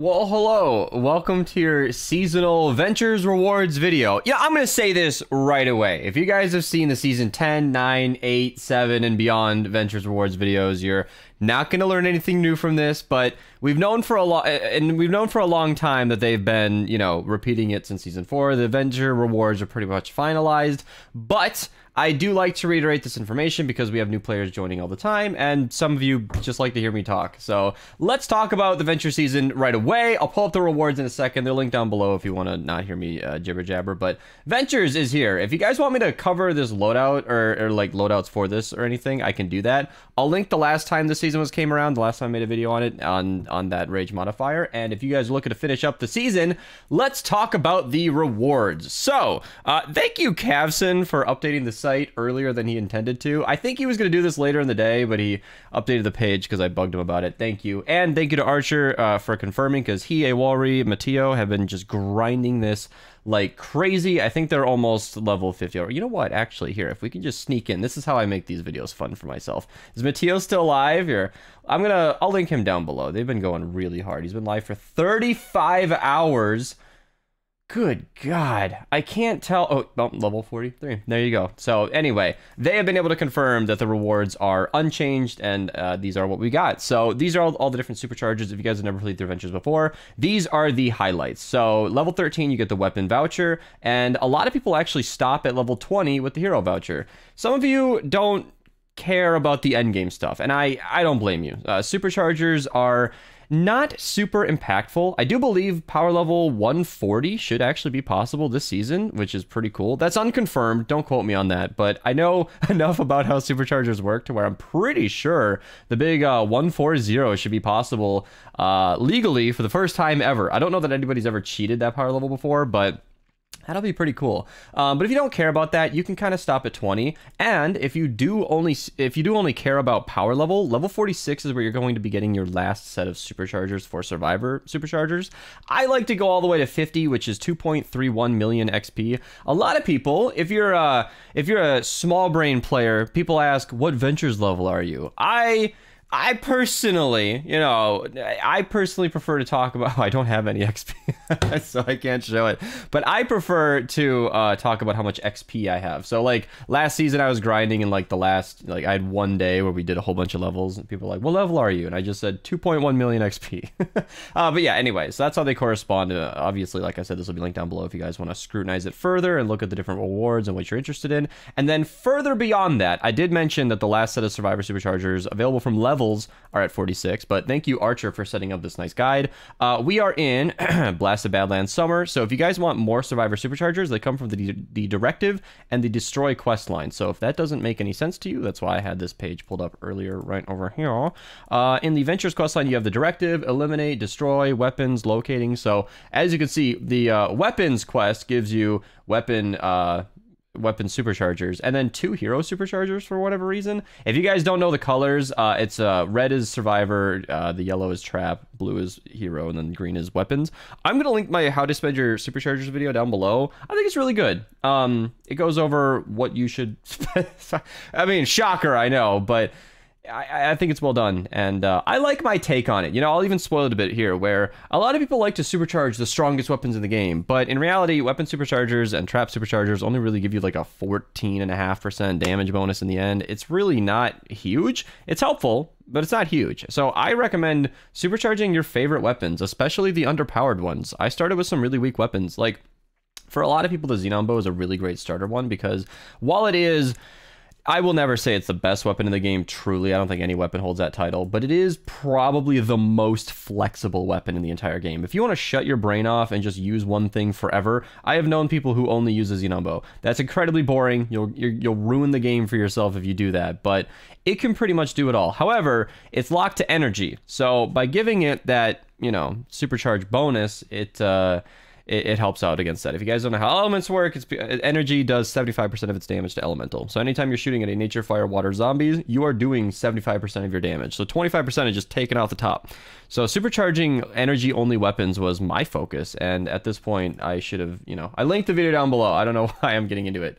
Well, hello. Welcome to your seasonal Ventures Rewards video. Yeah, I'm going to say this right away. If you guys have seen the season 10, 9, 8, 7, and beyond Ventures Rewards videos, you're not going to learn anything new from this, but we've known for a long time that they've been, repeating it since season 4. The Venture Rewards are pretty much finalized, but I do like to reiterate this information because we have new players joining all the time, and some of you just like to hear me talk. So let's talk about the Venture season right away. I'll pull up the rewards in a second. They're linked down below if you want to not hear me jibber jabber. But Ventures is here. If you guys want me to cover this loadout or like loadouts for this or anything, I can do that. I'll link the last time the season came around, the last time I made a video on it on that Rage modifier. And if you guys are looking to finish up the season, let's talk about the rewards. So thank you, Cavson, for updating the site earlier than he intended to. I think he was going to do this later in the day, but he updated the page because I bugged him about it. Thank you. And thank you to Archer for confirming, because he, Awalri, Mateo have been just grinding this like crazy. I think they're almost level 50. Or you know what? Actually, here, if we can just sneak in, this is how I make these videos fun for myself. Is Mateo still live? Here, I'll link him down below. They've been going really hard. He's been live for 35 hours. Good God, I can't tell. Oh, level 43. There you go. So anyway, they have been able to confirm that the rewards are unchanged, and these are what we got. So these are all the different superchargers. If you guys have never played through Ventures before, these are the highlights. So level 13, you get the weapon voucher, and a lot of people actually stop at level 20 with the hero voucher. Some of you don't care about the endgame stuff, and I don't blame you. Superchargers are not super impactful. I do believe power level 140 should actually be possible this season, which is pretty cool. That's unconfirmed. Don't quote me on that, but I know enough about how superchargers work to where I'm pretty sure the big 140 should be possible legally for the first time ever. I don't know that anybody's ever cheated that power level before, but that'll be pretty cool. But if you don't care about that, you can kind of stop at 20. And if you do only care about power level 46 is where you're going to be getting your last set of superchargers for Survivor superchargers. I like to go all the way to 50, which is 2.31 million XP. A lot of people, if you're a small brain player, people ask, what Ventures level are you? I personally, I personally prefer to talk about, I don't have any XP, so I can't show it, but I prefer to talk about how much XP I have. So like last season I was grinding in like I had one day where we did a whole bunch of levels, and people were like, what level are you? And I just said 2.1 million XP. But yeah, anyway, so that's how they correspond. Obviously, like I said, this will be linked down below if you guys want to scrutinize it further and look at the different rewards and what you're interested in. And then further beyond that, I did mention that the last set of Survivor superchargers available from levels are at 46, but thank you, Archer, for setting up this nice guide. We are in Blasted Badlands Summer, so if you guys want more Survivor superchargers, they come from the Directive and the Destroy quest line. So if that doesn't make any sense to you, that's why I had this page pulled up earlier right over here. In the Ventures quest line, you have the Directive, Eliminate, Destroy, Weapons, Locating. So as you can see, the Weapons quest gives you weapon superchargers, and then 2 hero superchargers for whatever reason. If you guys don't know the colors, it's red is Survivor, the yellow is Trap, blue is hero, and then green is weapons. I'm gonna link my how to spend your superchargers video down below. I think it's really good. It goes over what you should spend. I mean, shocker, I know, but I think it's well done, and I like my take on it. I'll even spoil it a bit here, where a lot of people like to supercharge the strongest weapons in the game, but in reality, weapon superchargers and trap superchargers only really give you like a 14.5% damage bonus in the end. It's really not huge. It's helpful, but it's not huge. So I recommend supercharging your favorite weapons, especially the underpowered ones. I started with some really weak weapons. Like, for a lot of people, the Xenon Bow is a really great starter one, because while it is, I will never say it's the best weapon in the game, truly. I don't think any weapon holds that title, but it is probably the most flexible weapon in the entire game. If you want to shut your brain off and just use one thing forever, I have known people who only use a Xenon Bow. That's incredibly boring. You'll ruin the game for yourself if you do that, but it can pretty much do it all. However, it's locked to energy, so by giving it that, supercharged bonus, it helps out against that. If you guys don't know how elements work, energy does 75% of its damage to elemental. So anytime you're shooting at a nature, fire, water, zombies, you are doing 75% of your damage. So 25% is just taken off the top. So supercharging energy only weapons was my focus, and at this point I should have, I linked the video down below. I don't know why I'm getting into it.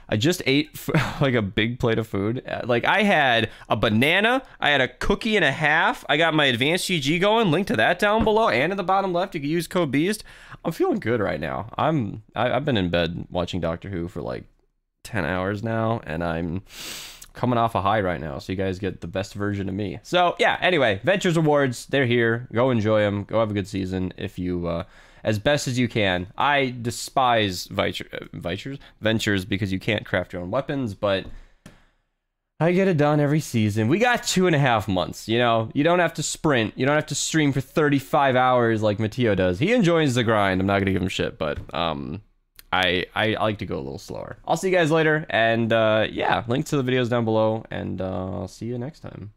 I just ate like a big plate of food. Like I had a banana, I had a cookie and a half. I got my advanced GG going. Link to that down below, and in the bottom left, you can use code Beast. I'm feeling good right now. I've been in bed watching Doctor Who for like 10 hours now, and I'm coming off a high right now, so you guys get the best version of me. So yeah, anyway, Ventures Rewards, they're here. Go enjoy them. Go have a good season if you as best as you can. I despise Ventures because you can't craft your own weapons, but I get it done every season. We got 2.5 months, you know? You don't have to sprint. You don't have to stream for 35 hours like Mateo does. He enjoys the grind. I'm not gonna give him shit, but I like to go a little slower. I'll see you guys later, and yeah, link to the videos down below, and I'll see you next time.